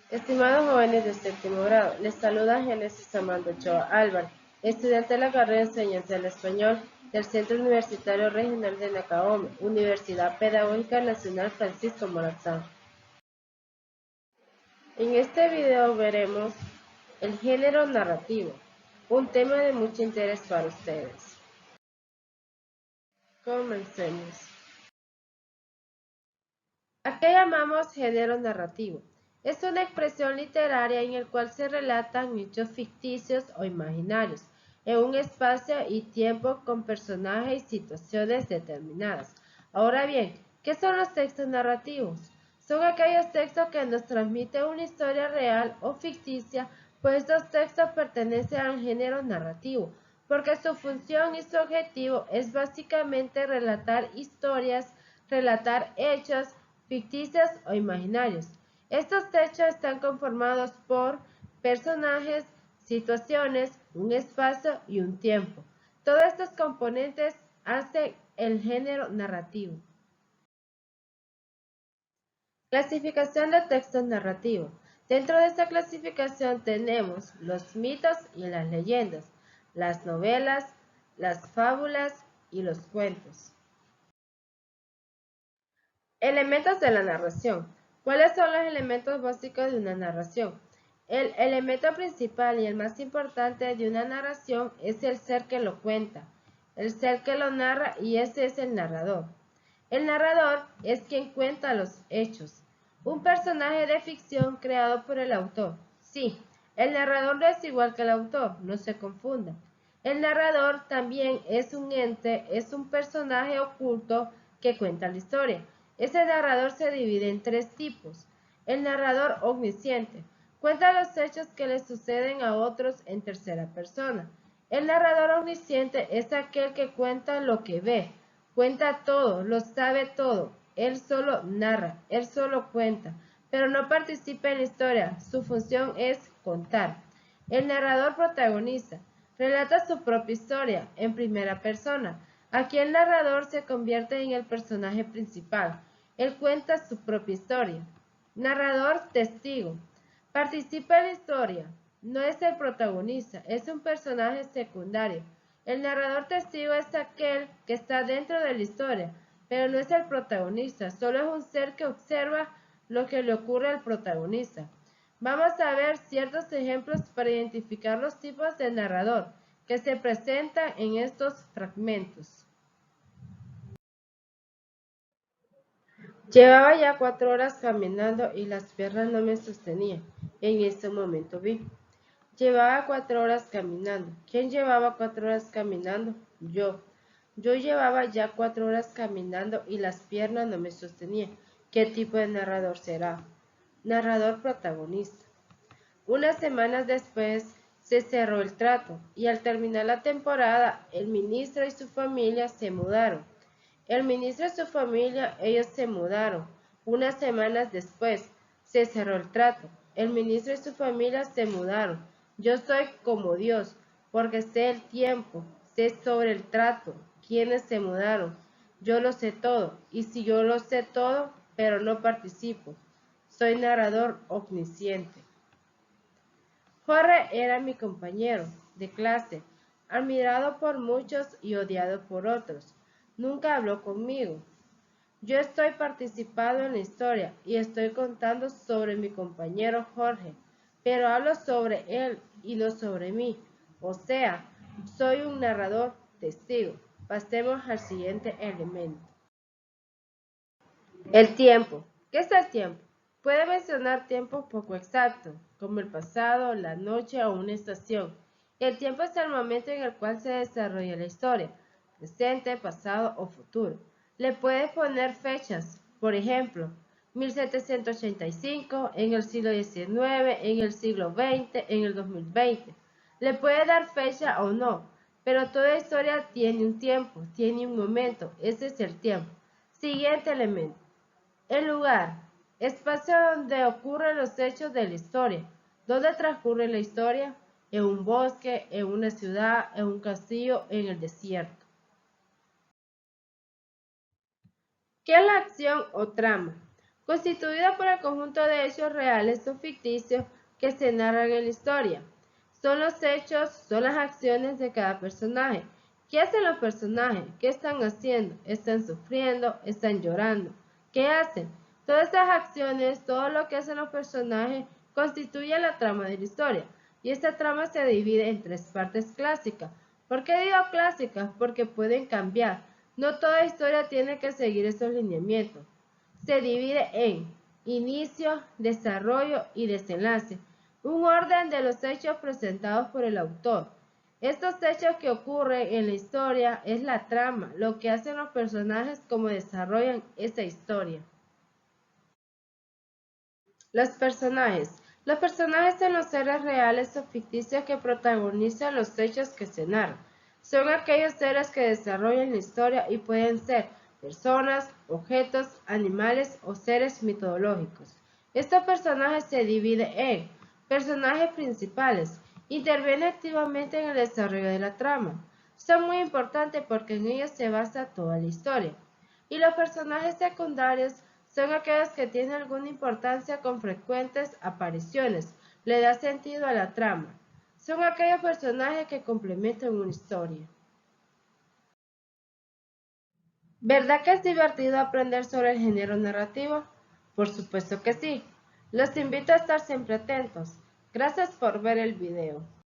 Estimados jóvenes de séptimo grado, les saluda Génesis Amanda Ochoa Álvarez, estudiante de la carrera de Enseñanza del Español del Centro Universitario Regional de Nacaome, Universidad Pedagógica Nacional Francisco Morazán. En este video veremos el género narrativo, un tema de mucho interés para ustedes. Comencemos. ¿A qué llamamos género narrativo? Es una expresión literaria en la cual se relatan hechos ficticios o imaginarios en un espacio y tiempo con personajes y situaciones determinadas. Ahora bien, ¿qué son los textos narrativos? Son aquellos textos que nos transmiten una historia real o ficticia, pues estos textos pertenecen al género narrativo, porque su función y su objetivo es básicamente relatar historias, relatar hechos, ficticios o imaginarios. Estos hechos están conformados por personajes, situaciones, un espacio y un tiempo. Todos estos componentes hacen el género narrativo. Clasificación de textos narrativos. Dentro de esta clasificación tenemos los mitos y las leyendas, las novelas, las fábulas y los cuentos. Elementos de la narración. ¿Cuáles son los elementos básicos de una narración? El elemento principal y el más importante de una narración es el ser que lo cuenta, el ser que lo narra, y ese es el narrador. El narrador es quien cuenta los hechos. Un personaje de ficción creado por el autor. Sí, el narrador no es igual que el autor, no se confunda. El narrador también es un ente, es un personaje oculto que cuenta la historia. Ese narrador se divide en tres tipos. El narrador omnisciente cuenta los hechos que le suceden a otros en tercera persona. El narrador omnisciente es aquel que cuenta lo que ve, cuenta todo, lo sabe todo. Él solo narra, él solo cuenta, pero no participa en la historia. Su función es contar. El narrador protagoniza, relata su propia historia en primera persona. Aquí el narrador se convierte en el personaje principal. Él cuenta su propia historia. Narrador testigo. Participa en la historia. No es el protagonista, es un personaje secundario. El narrador testigo es aquel que está dentro de la historia, pero no es el protagonista, solo es un ser que observa lo que le ocurre al protagonista. Vamos a ver ciertos ejemplos para identificar los tipos de narrador que se presentan en estos fragmentos. Llevaba ya 4 horas caminando y las piernas no me sostenían. En ese momento vi. Llevaba 4 horas caminando. ¿Quién llevaba 4 horas caminando? Yo. Yo llevaba ya 4 horas caminando y las piernas no me sostenían. ¿Qué tipo de narrador será? Narrador protagonista. Unas semanas después se cerró el trato y al terminar la temporada el ministro y su familia se mudaron. El ministro y su familia, ellos se mudaron. Unas semanas después se cerró el trato. El ministro y su familia se mudaron. Yo soy como Dios, porque sé el tiempo, sé sobre el trato, quiénes se mudaron. Yo lo sé todo, y si yo lo sé todo, pero no participo, soy narrador omnisciente. Jorge era mi compañero de clase, admirado por muchos y odiado por otros. Nunca habló conmigo. Yo estoy participando en la historia y estoy contando sobre mi compañero Jorge, pero hablo sobre él y no sobre mí. O sea, soy un narrador testigo. Pasemos al siguiente elemento. El tiempo. ¿Qué es el tiempo? Puede mencionar tiempos poco exactos, como el pasado, la noche o una estación. El tiempo es el momento en el cual se desarrolla la historia, presente, pasado o futuro. Le puede poner fechas, por ejemplo, 1785, en el siglo XIX, en el siglo XX, en el 2020. Le puede dar fecha o no, pero toda historia tiene un tiempo, tiene un momento, ese es el tiempo. Siguiente elemento. El lugar, espacio donde ocurren los hechos de la historia. ¿Dónde transcurre la historia? En un bosque, en una ciudad, en un castillo, en el desierto. ¿Qué es la acción o trama? constituida por el conjunto de hechos reales o ficticios que se narran en la historia. Son los hechos, son las acciones de cada personaje. ¿Qué hacen los personajes? ¿Qué están haciendo? ¿Están sufriendo? ¿Están llorando? ¿Qué hacen? Todas estas acciones, todo lo que hacen los personajes, constituye la trama de la historia. Y esta trama se divide en tres partes clásicas. ¿Por qué digo clásicas? Porque pueden cambiar. No toda historia tiene que seguir esos lineamientos. Se divide en inicio, desarrollo y desenlace, un orden de los hechos presentados por el autor. Estos hechos que ocurren en la historia es la trama, lo que hacen los personajes como desarrollan esa historia. Los personajes. Los personajes son los seres reales o ficticios que protagonizan los hechos que se narran. Son aquellos seres que desarrollan la historia y pueden ser personas, objetos, animales o seres mitológicos. Estos personajes se dividen en personajes principales. Intervienen activamente en el desarrollo de la trama. Son muy importantes porque en ellos se basa toda la historia. Y los personajes secundarios son aquellos que tienen alguna importancia con frecuentes apariciones, le da sentido a la trama. Son aquellos personajes que complementan una historia. ¿Verdad que es divertido aprender sobre el género narrativo? Por supuesto que sí. Los invito a estar siempre atentos. Gracias por ver el video.